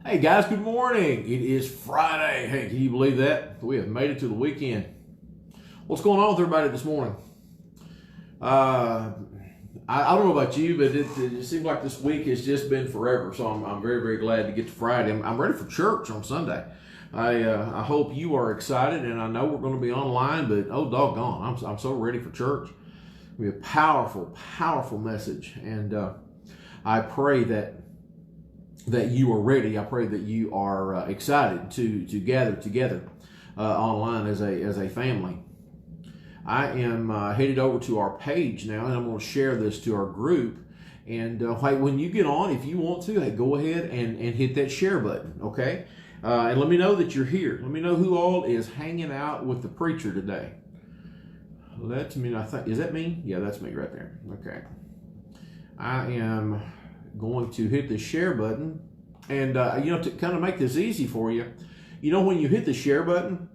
Hey guys, good morning. It is Friday. Hey, can you believe that? We have made it to the weekend. What's going on with everybody this morning? I don't know about you, but it seems like this week has just been forever. So I'm very, very glad to get to Friday. I'm ready for church on Sunday. I hope you are excited, and I know we're going to be online, but oh doggone, I'm so ready for church. It'll be a powerful, powerful message, and I pray that you are ready. I pray that you are excited to gather together online as a family. I am headed over to our page now, and I'm going to share this to our group. And hey, when you get on, if you want to, hey, go ahead and hit that share button, okay? And let me know that you're here. Let me know who all is hanging out with the preacher today. Let me know. Is that me? Yeah, that's me right there. Okay. I am going to hit the share button, and to kind of make this easy for you, when you hit the share button,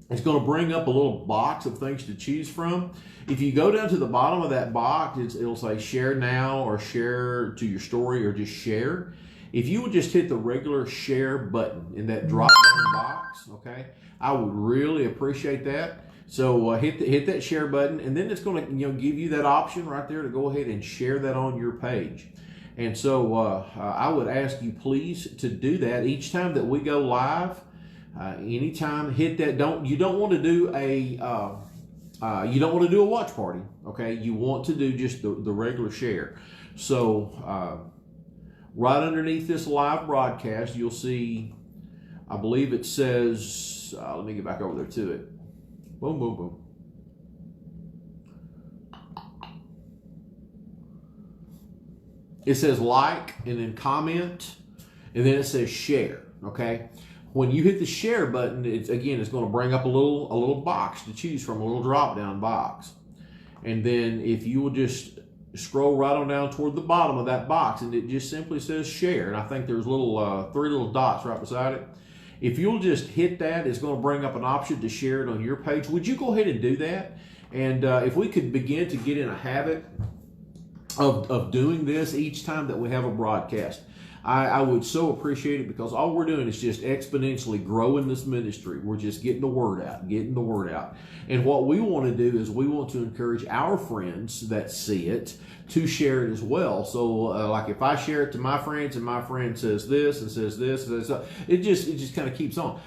it's going to bring up a little box of things to choose from. If you go down to the bottom of that box, it'll say share now or share to your story or just share. If you would just hit the regular share button in that drop down box, okay, I would really appreciate that. So hit that share button, and then it's going to give you that option right there to go ahead and share that on your page. And so I would ask you please to do that each time that we go live. Anytime, hit that. You don't want to do a watch party. Okay, you want to do just the regular share. So right underneath this live broadcast, you'll see. I believe it says. Let me get back over there to it. Boom, boom, boom. It says like, and then comment, and then it says share. Okay. When you hit the share button, it's going to bring up a little box to choose from, a little drop down box, and then if you will just scroll right on down toward the bottom of that box, and it just simply says share, and I think there's three little dots right beside it. If you'll just hit that, it's going to bring up an option to share it on your page. Would you go ahead and do that? And if we could begin to get in a habit of doing this each time that we have a broadcast, I would so appreciate it, because all we're doing is just exponentially growing this ministry. We're just getting the word out. And what we want to do is we want to encourage our friends that see it to share it as well. So like if I share it to my friends and my friend says this and says this, it just kind of keeps on.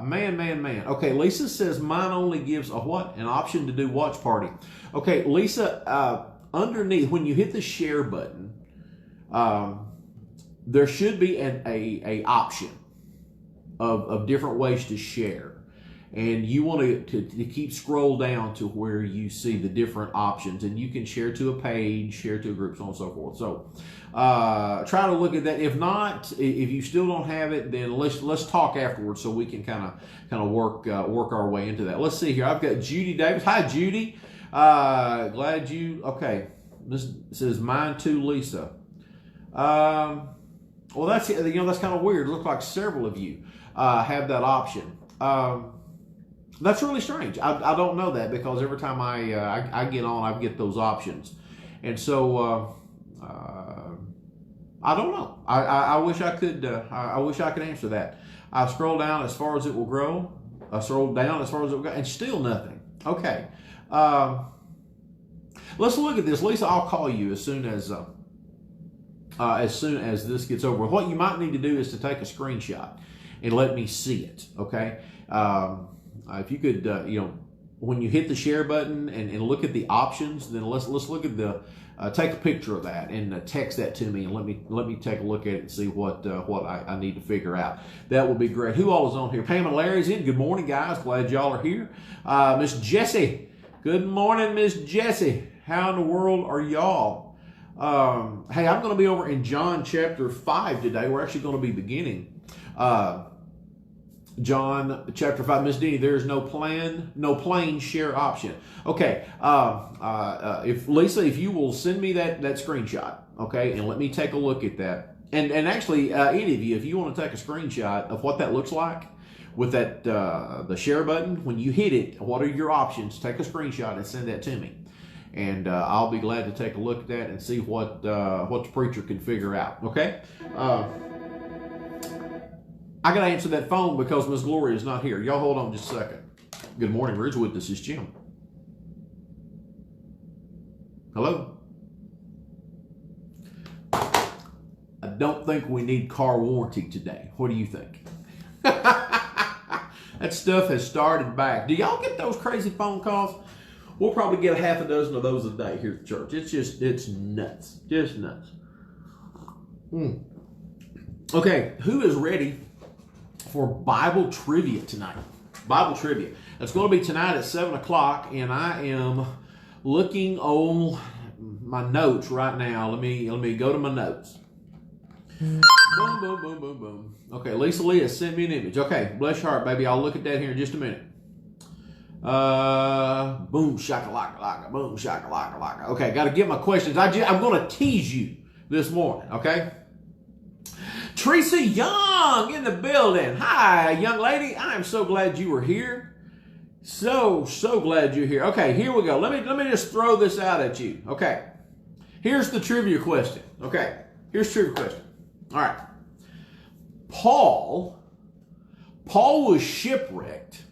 Man. Okay, Lisa says mine only gives an option to do watch party. Okay, Lisa, underneath when you hit the share button, there should be a option of different ways to share, and you want to keep scroll down to where you see the different options, and you can share to a page, share to a group, so on and so forth. So try to look at that. If not, if you still don't have it, then let's talk afterwards so we can kind of work our way into that. Let's see here. I've got Judy Davis. Hi, Judy. Glad you. Okay, this says mine too, Lisa. Well, that's kind of weird. It looks like several of you have that option. That's really strange. I don't know that, because every time I get on, I get those options, and so I don't know. I wish I could. I wish I could answer that. I scroll down as far as it will grow. I scroll down as far as it will go, and still nothing. Okay. Let's look at this, Lisa. I'll call you as soon as this gets over. What you might need to do is to take a screenshot and let me see it. Okay. If you could, when you hit the share button and look at the options, then let's look at take a picture of that and text that to me, and let me take a look at it and see what I need to figure out. That would be great. Who all is on here? Pam and Larry's in. Good morning, guys. Glad y'all are here. Miss Jessie. Good morning, Miss Jessie. How in the world are y'all? Hey, I'm going to be over in John chapter 5 today. We're actually going to be beginning John chapter 5. Miss Dee, there's no plain share option. Okay, if Lisa, if you will send me that screenshot, okay, and let me take a look at that. And actually, any of you, if you want to take a screenshot of what that looks like with that the share button, when you hit it, what are your options? Take a screenshot and send that to me. And I'll be glad to take a look at that and see what the preacher can figure out. Okay. I got to answer that phone because Miss Gloria is not here. Y'all hold on just a second. Good morning, Ridgewood. This is Jim. Hello? I don't think we need car warranty today. What do you think? That stuff has started back. Do y'all get those crazy phone calls? We'll probably get half a dozen of those a day here at church. It's nuts. Just nuts. Okay, who is ready for Bible trivia tonight? Bible trivia. It's going to be tonight at 7 o'clock, and I am looking on my notes right now. Let me go to my notes. Boom, boom, boom, boom, boom. Okay, Lisa Lee has sent me an image. Okay, bless your heart, baby. I'll look at that here in just a minute. Boom, shakalaka, boom, shakalaka. Okay, got to get my questions. I'm going to tease you this morning, okay? Teresa Young in the building. Hi, young lady. I am so glad you were here. So glad you're here. Okay, here we go. Let me just throw this out at you. Okay, here's the trivia question. Okay, here's the trivia question. All right. Paul was shipwrecked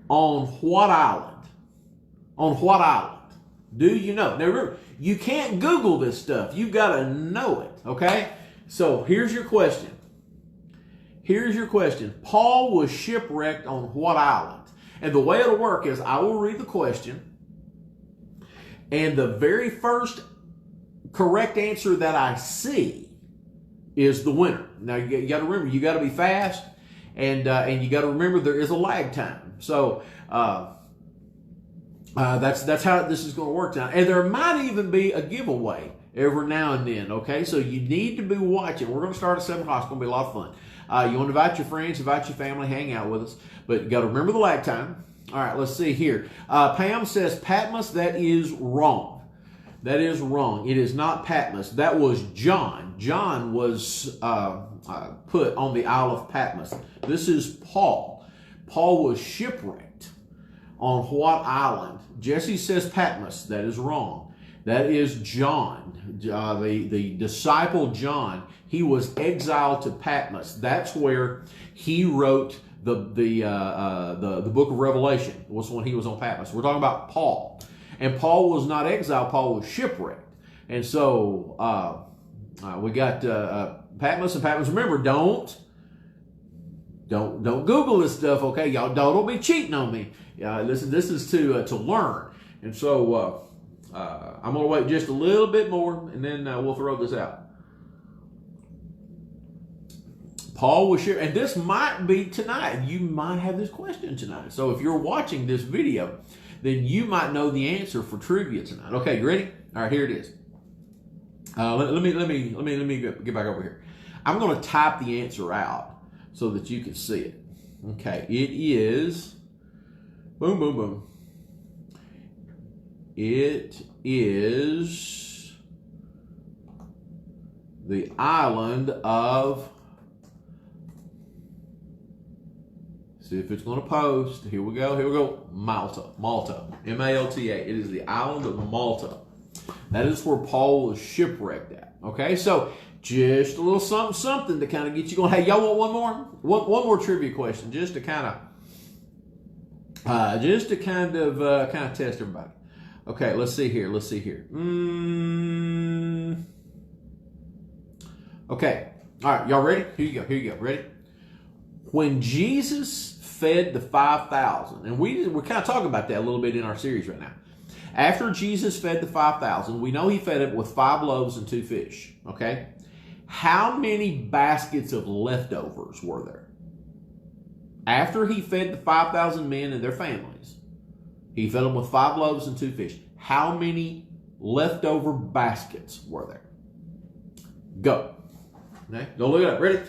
on what island? On what island? Do you know? Now remember, you can't Google this stuff. You've got to know it, okay? So here's your question. Here's your question. Paul was shipwrecked on what island? And the way it'll work is I will read the question, and the very first correct answer that I see is the winner. Now you got to remember, you got to be fast, and you got to remember there is a lag time. So that's how this is going to work now. And there might even be a giveaway every now and then. Okay, so you need to be watching. We're going to start at 7 o'clock. It's going to be a lot of fun. You want to invite your friends, invite your family, hang out with us, but you got to remember the lag time. All right, let's see here. Pam says Patmos. That is wrong. That is wrong. It is not Patmos. That was John. John was put on the Isle of Patmos. This is Paul. Paul was shipwrecked on what island? Jesse says Patmos. That is wrong. That is John, the disciple John. He was exiled to Patmos. That's where he wrote the book of Revelation. Was when he was on Patmos. We're talking about Paul. And Paul was not exiled. Paul was shipwrecked. And so we got Patmos and Patmos. Remember, don't Google this stuff, okay? Y'all don't be cheating on me. Listen, this is to learn. And so I'm going to wait just a little bit more, and then we'll throw this out. Paul was shipwrecked, and this might be tonight. You might have this question tonight. So if you're watching this video, then you might know the answer for trivia tonight. Okay, you ready? All right, here it is. Let me get back over here. I'm going to type the answer out so that you can see it. Okay, it is, boom, boom, boom. It is the island of, see if it's going to post. Here we go. Malta. M-A-L-T-A. It is the island of Malta. That is where Paul was shipwrecked at. Okay, so just a little something to kind of get you going. Hey, y'all want one more? One more trivia question, just to kind of test everybody. Okay, let's see here. Okay, all right, y'all ready? Here you go. Ready? When Jesus fed the 5,000, and we're kind of talking about that a little bit in our series right now. After Jesus fed the 5,000, we know he fed it with 5 loaves and 2 fish. Okay, how many baskets of leftovers were there? After he fed the 5,000 men and their families, he fed them with 5 loaves and 2 fish. How many leftover baskets were there? Go. Okay, go look it up. Ready?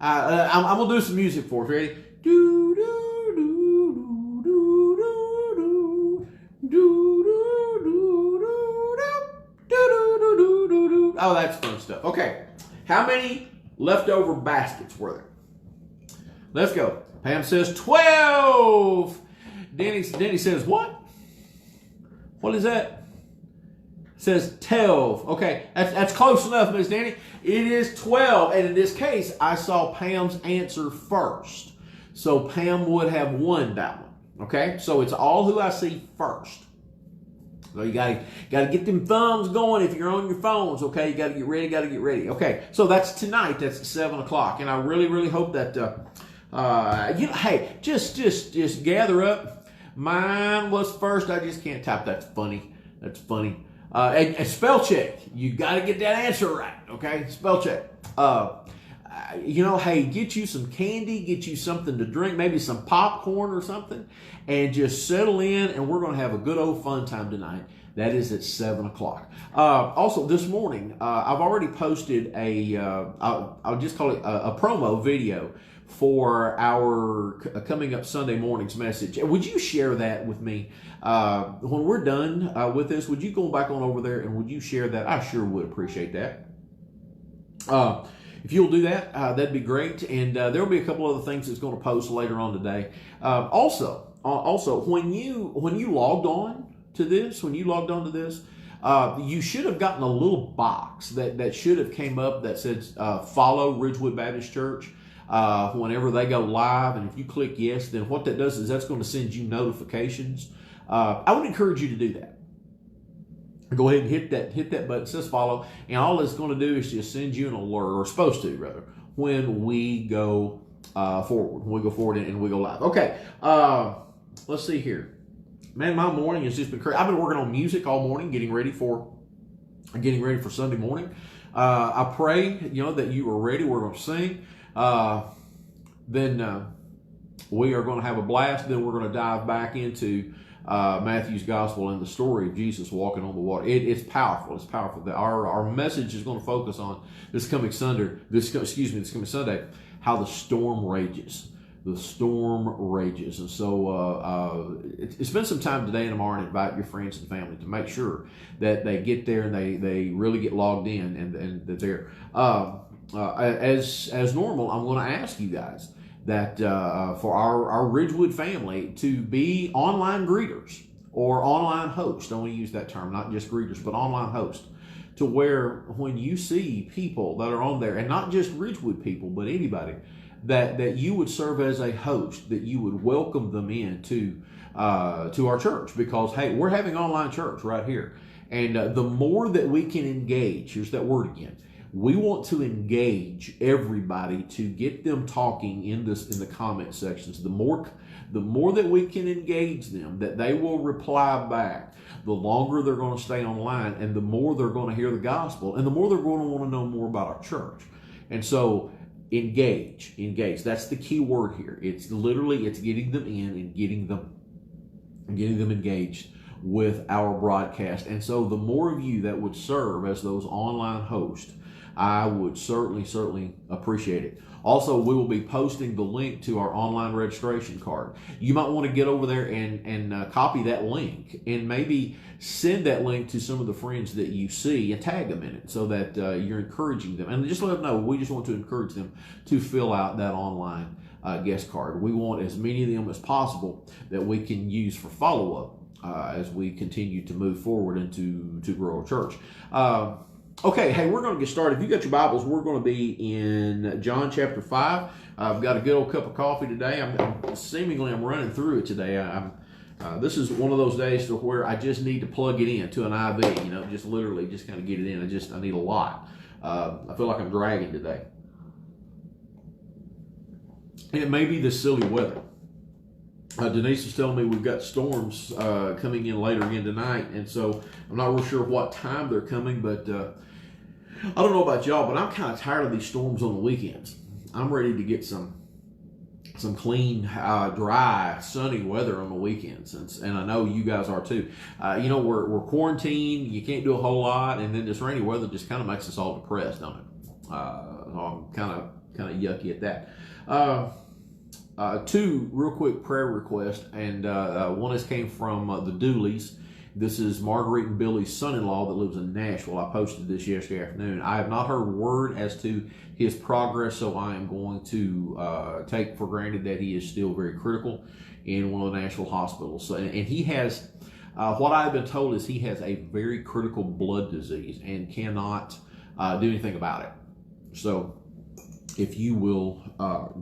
I'm going to do some music for us. Ready? Do, do, do, do, do, do, do, do, do, do, do. Oh, that's fun stuff. Okay. How many leftover baskets were there? Let's go. Pam says 12. Denny says, what? What is that? says 12. Okay, that's close enough, Miss Danny. It is 12, and in this case, I saw Pam's answer first. So Pam would have won that one. Okay, so it's all who I see first. So you gotta get them thumbs going if you're on your phones. Okay, you gotta get ready. Okay, so that's tonight. That's at 7 o'clock, and I really hope that hey, just gather up. Mine was first. I just can't type. That's funny. And spell check. You got to get that answer right. Okay, spell check. Hey, get you some candy, get you something to drink, maybe some popcorn or something, and just settle in. And we're going to have a good old fun time tonight. That is at 7 o'clock. Also, this morning, I've already posted I'll just call it a promo video for our coming up Sunday morning's message. Would you share that with me? When we're done with this, would you go back on over there and would you share that? I sure would appreciate that. If you'll do that, that'd be great. And there'll be a couple other things that's going to post later on today. Also, when you logged on to this, you should have gotten a little box that should have came up that says follow Ridgewood Baptist Church. Whenever they go live, and if you click yes, then what that does is that's going to send you notifications. I would encourage you to do that. Go ahead and hit that button. It says follow, and all it's going to do is just send you an alert, or supposed to rather, when we go forward, and we go live. Okay, let's see here. Man, my morning has just been crazy. I've been working on music all morning, getting ready for Sunday morning. I pray that you are ready. We're going to sing. Then we are going to have a blast. Then we're going to dive back into Matthew's gospel and the story of Jesus walking on the water. It's powerful. It's powerful. Our message is going to focus on this coming Sunday, how the storm rages. The storm rages. And so spend some time today and tomorrow and invite your friends and family to make sure that they get there and they really get logged in and that they're as normal. I'm going to ask you guys that for our Ridgewood family to be online greeters or online hosts. I want to use that term, not just greeters, but online hosts, to where when you see people that are on there, and not just Ridgewood people, but anybody, that you would serve as a host, that you would welcome them in to our church, because hey, we're having online church right here, and the more that we can engage, here's that word again. We want to engage everybody to get them talking in the comment sections. The more that we can engage them, that they will reply back, the longer they're going to stay online, and the more they're going to hear the gospel, and the more they're going to want to know more about our church. And so engage. That's the key word here. It's getting them in and getting them engaged with our broadcast. And so the more of you that would serve as those online hosts, I would certainly appreciate it. Also, we will be posting the link to our online registration card. You might want to get over there and copy that link and maybe send that link to some of the friends that you see and tag them in it, so that you're encouraging them. And just let them know, we just want to encourage them to fill out that online guest card. We want as many of them as possible that we can use for follow-up as we continue to move forward and to grow our church. Okay, hey, we're going to get started. If you got your Bibles, we're going to be in John chapter 5. I've got a good old cup of coffee today. I'm running through it today. This is one of those days to where I just need to plug it in to an IV, just literally just kind of get it in. I need a lot. I feel like I'm dragging today. And it may be this silly weather. Denise was telling me we've got storms coming in later again tonight, and so I'm not real sure what time they're coming, but I don't know about y'all, but I'm kind of tired of these storms on the weekends. I'm ready to get some clean, dry, sunny weather on the weekends, and I know you guys are too. We're quarantined, you can't do a whole lot, and then this rainy weather just kind of makes us all depressed, don't it? So I'm kind of yucky at that. Two real quick prayer requests, and one has came from the Dooleys. This is Marguerite and Billy's son-in-law that lives in Nashville. I posted this yesterday afternoon. I have not heard word as to his progress, so I am going to take for granted that he is still very critical in one of the Nashville hospitals. So, and he has What I've been told is he has a very critical blood disease and cannot do anything about it. So if you will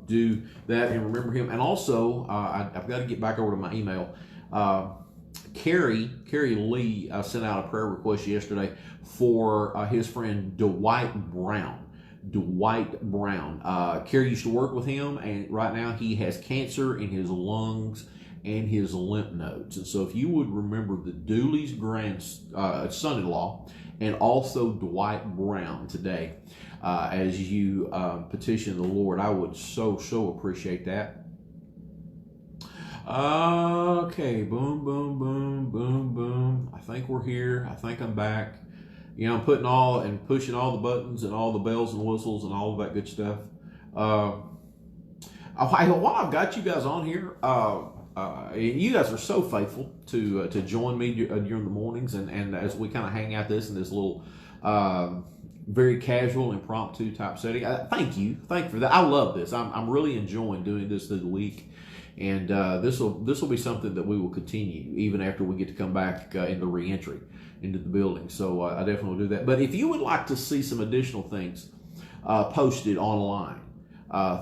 do that and remember him. And also, I've got to get back over to my email. Carrie Lee sent out a prayer request yesterday for his friend Dwight Brown. Carrie used to work with him, and right now he has cancer in his lungs and his lymph nodes. And so if you would remember the Dooley's son-in-law and also Dwight Brown today as you petition the Lord, I would so appreciate that. Okay, boom, boom, boom, boom, boom. I think we're here. I think I'm back. You know, I'm pushing all the buttons and all the bells and whistles and all of that good stuff. While I've got you guys on here, you guys are so faithful to join me during the mornings and as we kind of hang out in this little very casual, impromptu type setting. Thank you for that. I love this. I'm really enjoying doing this through the week. And this will be something that we will continue even after we get to come back in the reentry into the building. So I definitely will do that. But if you would like to see some additional things posted online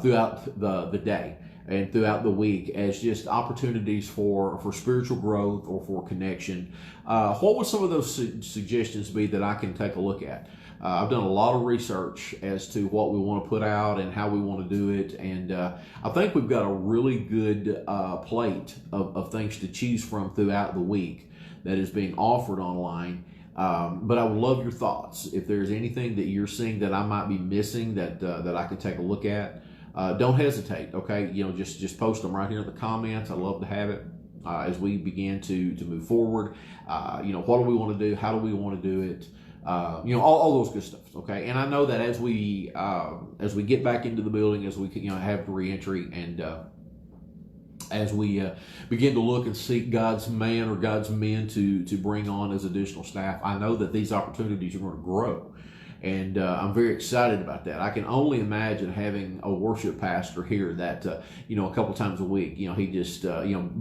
throughout the day and throughout the week as just opportunities for spiritual growth or for connection, what would some of those suggestions be that I can take a look at? I've done a lot of research as to what we want to put out and how we want to do it, and I think we've got a really good plate of things to choose from throughout the week that is being offered online. But I would love your thoughts. If there's anything that you're seeing that I might be missing that I could take a look at, don't hesitate. Okay, just post them right here in the comments. I love to have it as we begin to move forward. What do we want to do? How do we want to do it? All those good stuff. Okay, and I know that as we get back into the building, as we have the reentry, and as we begin to look and seek God's man or God's men to bring on as additional staff, I know that these opportunities are going to grow, and I'm very excited about that. I can only imagine having a worship pastor here that a couple times a week, he just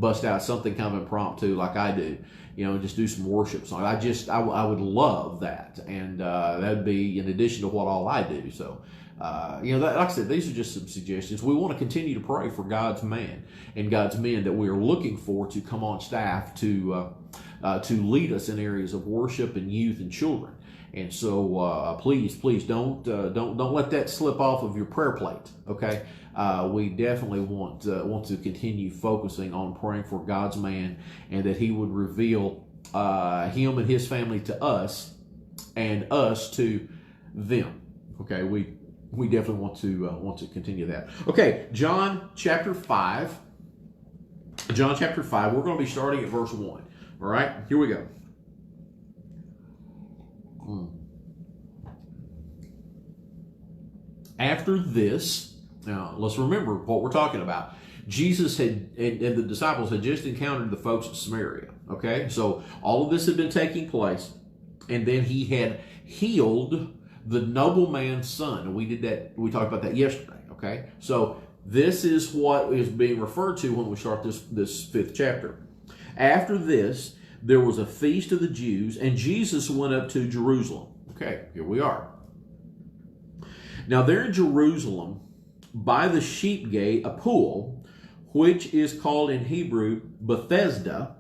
bust out something kind of impromptu like I do. Just do some worship songs. I would love that, and that'd be in addition to what all I do. So, like I said, these are just some suggestions. We want to continue to pray for God's man and God's men that we are looking for to come on staff to lead us in areas of worship and youth and children. And so, please don't let that slip off of your prayer plate. Okay. We definitely want to continue focusing on praying for God's man and that he would reveal him and his family to us and us to them. Okay, we definitely want to continue that. Okay, John chapter 5. John chapter 5. We're going to be starting at verse 1. All right, here we go. After this. Now, let's remember what we're talking about. Jesus and the disciples had just encountered the folks at Samaria. Okay, so all of this had been taking place, and then he had healed the nobleman's son. And we talked about that yesterday. Okay, so this is what is being referred to when we start this 5th chapter. After this, there was a feast of the Jews, and Jesus went up to Jerusalem. Okay, here we are. Now, there in Jerusalem, by the sheep gate, a pool, which is called in Hebrew Bethesda,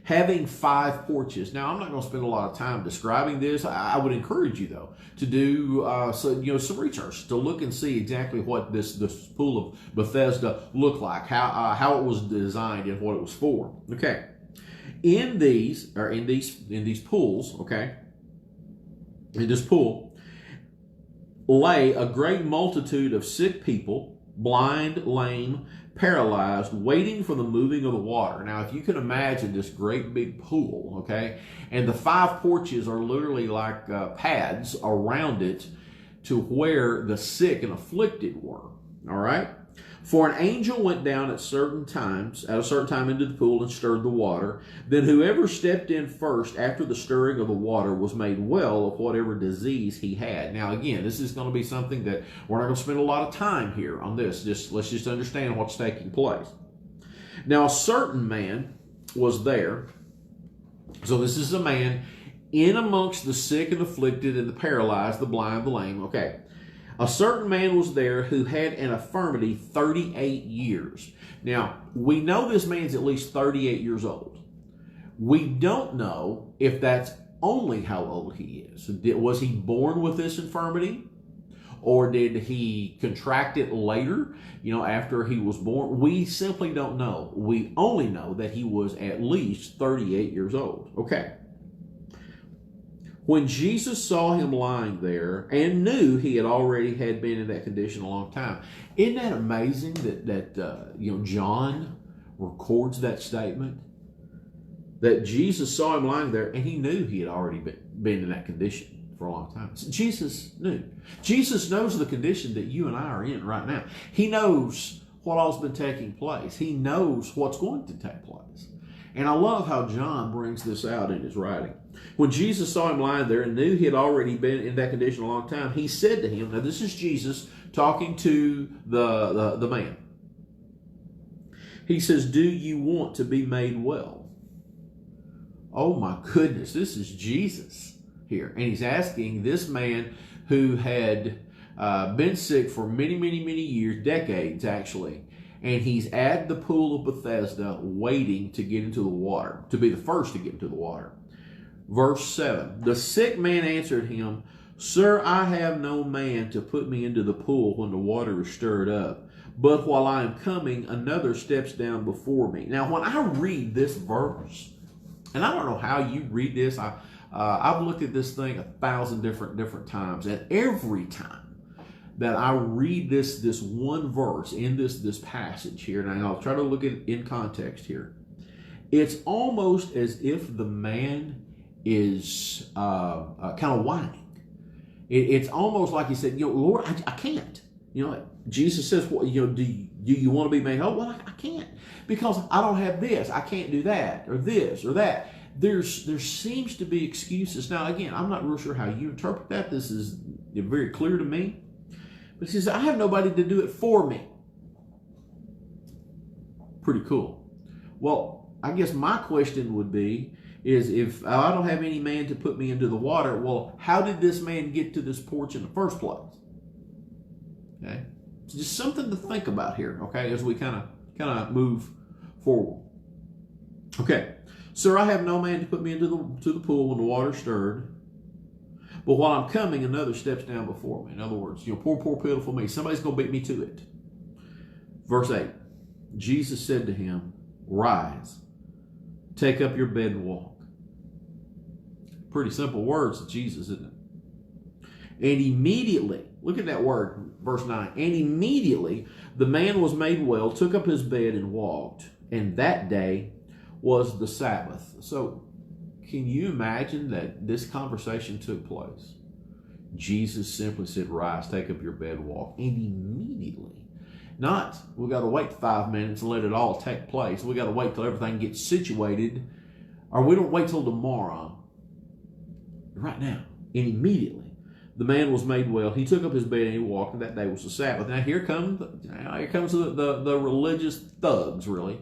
having 5 porches. Now, I'm not going to spend a lot of time describing this. I would encourage you, though, to do some research to look and see exactly what this pool of Bethesda looked like, how it was designed, and what it was for. Okay, in these pools, okay, in this pool lay a great multitude of sick people, blind, lame, paralyzed, waiting for the moving of the water. Now, if you can imagine this great big pool, okay, and the 5 porches are literally like pads around it to where the sick and afflicted were, all right? For an angel went down at a certain time into the pool and stirred the water. Then whoever stepped in first after the stirring of the water was made well of whatever disease he had. Now, again, this is going to be something that we're not going to spend a lot of time here on this. Let's just understand what's taking place. Now, a certain man was there So this is a man in amongst the sick and afflicted and the paralyzed, the blind, the lame. Okay. A certain man was there who had an infirmity 38 years. Now, we know this man's at least 38 years old. We don't know if that's only how old he is. Was he born with this infirmity? Or did he contract it later, after he was born? We simply don't know. We only know that he was at least 38 years old. Okay. When Jesus saw him lying there and knew he had already had been in that condition a long time. Isn't that amazing that John records that statement? That Jesus saw him lying there and he knew he had already been in that condition for a long time. So Jesus knew. Jesus knows the condition that you and I are in right now. He knows what all's been taking place. He knows what's going to take place. And I love how John brings this out in his writing. When Jesus saw him lying there and knew he had already been in that condition a long time, he said to him, now this is Jesus talking to the man. He says, do you want to be made well? Oh my goodness, this is Jesus here. And he's asking this man who had been sick for many, many, many years, decades actually, and he's at the pool of Bethesda waiting to get into the water, to be the first to get into the water. Verse 7, the sick man answered him, Sir, I have no man to put me into the pool when the water is stirred up. But while I am coming, another steps down before me. Now, when I read this verse, and I don't know how you read this, I've looked at this thing 1,000 different times, and every time that I read this one verse in this passage here, and I'll try to look at it in context here, it's almost as if the man is kind of whining. It's almost like he said, Lord, I can't. Jesus says, well, do you want to be made whole? Well, I can't because I don't have this. I can't do that or this or that. There seems to be excuses. Now, again, I'm not real sure how you interpret that. This is very clear to me. But he says, I have nobody to do it for me. Pretty cool. Well, I guess my question would be, is if I don't have any man to put me into the water, well, how did this man get to this porch in the first place? Okay, it's just something to think about here. Okay, as we kind of move forward. Okay, sir, I have no man to put me into the pool when the water stirred. But while I'm coming, another steps down before me. In other words, poor pitiful me. Somebody's going to beat me to it. Verse 8, Jesus said to him, Rise, take up your bed and walk. Pretty simple words of Jesus, isn't it? And immediately, look at that word, verse 9. And immediately the man was made well, took up his bed and walked. And that day was the Sabbath. So can you imagine that this conversation took place? Jesus simply said, Rise, take up your bed, walk. And immediately, not we got to wait 5 minutes and let it all take place. We got to wait till everything gets situated. Or we don't wait till tomorrow. Right now. And immediately, the man was made well. He took up his bed and he walked, and that day was the Sabbath. Now here comes the religious thugs, really.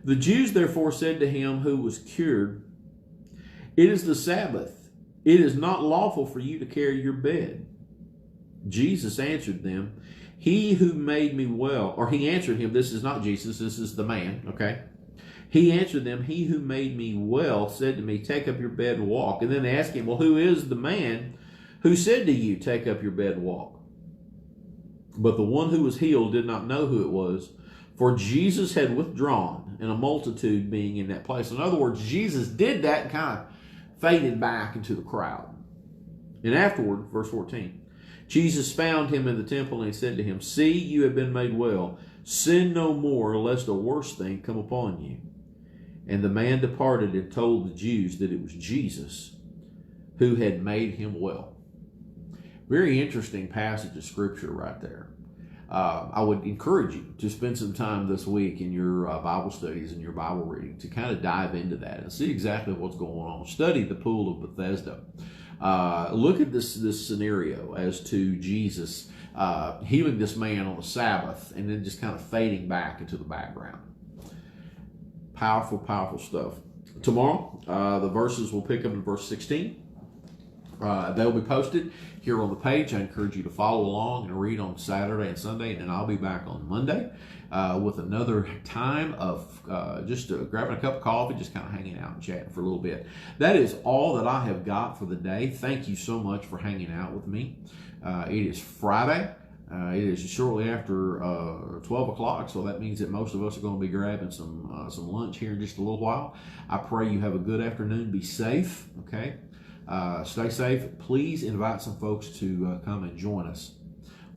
The Jews therefore said to him who was cured, It is the Sabbath. It is not lawful for you to carry your bed. Jesus answered them, He who made me well, or he answered him, this is not Jesus, this is the man, okay? He answered them, He who made me well said to me, Take up your bed and walk. And then they asked him, Well, who is the man who said to you, Take up your bed and walk? But the one who was healed did not know who it was, for Jesus had withdrawn, and a multitude being in that place. In other words, Jesus did that and kind of faded back into the crowd. And afterward, verse 14, Jesus found him in the temple, and he said to him, See, you have been made well. Sin no more, lest a worse thing come upon you. And the man departed and told the Jews that it was Jesus who had made him well. Very interesting passage of Scripture right there. I would encourage you to spend some time this week in your Bible studies and your Bible reading to kind of dive into that and see exactly what's going on. Study the pool of Bethesda. Look at this scenario as to Jesus healing this man on the Sabbath and then just kind of fading back into the background. Powerful, powerful stuff. Tomorrow, the verses will pick up in verse 16. They'll be posted here on the page. I encourage you to follow along and read on Saturday and Sunday, and then I'll be back on Monday with another time of just grabbing a cup of coffee, just kind of hanging out and chatting for a little bit. That is all that I have got for the day. Thank you so much for hanging out with me. It is Friday. It is shortly after 12 o'clock, so that means that most of us are going to be grabbing some lunch here in just a little while. I pray you have a good afternoon. Be safe, okay? Stay safe. Please invite some folks to come and join us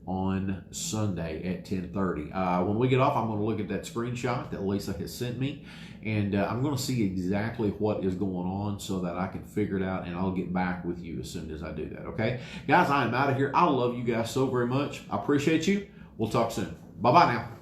on Sunday at 10:30. When we get off, I'm going to look at that screenshot that Lisa has sent me, and I'm going to see exactly what is going on so that I can figure it out, and I'll get back with you as soon as I do that, okay? Guys, I am out of here. I love you guys so very much. I appreciate you. We'll talk soon. Bye-bye now.